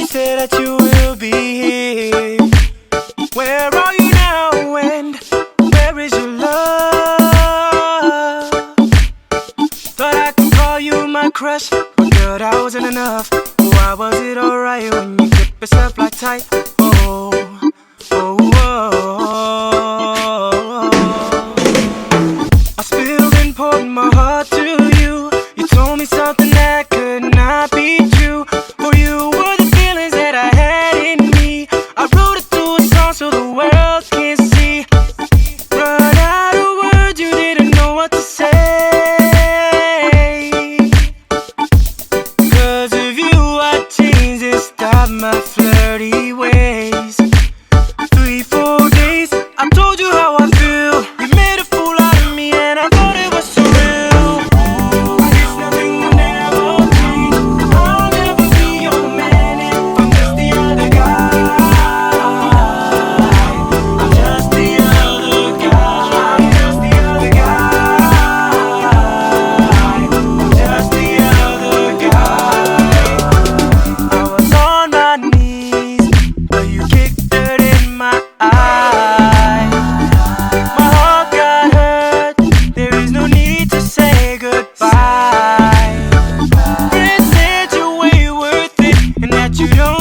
said that you will be here. Where are you now, and where is your love? Thought I could call you my crush, but girl, that wasn't enough. Why was it alright when you kept yourself like tight? Oh, oh, oh. I spilled and poured my heart to you. You told me something that could not be true. For you were the feelings that I had in me. I wrote it through a song so the world can see. Run out of words, you didn't know what to say. 'Cause of you I changed and stopped my flirty ways. 3-4 days, I told you how I feel. You made a fool out of me and I thought it was so real. I guess nothing will never change. I'll never be your man if I'm just the other guy. I'm just the other guy. I'm just the other guy. I'm just the other guy. I was on my knees, but you kicked dirt in my eye. My heart got hurt, there is no need to say goodbye. Friends said you're way worth it, and that you don't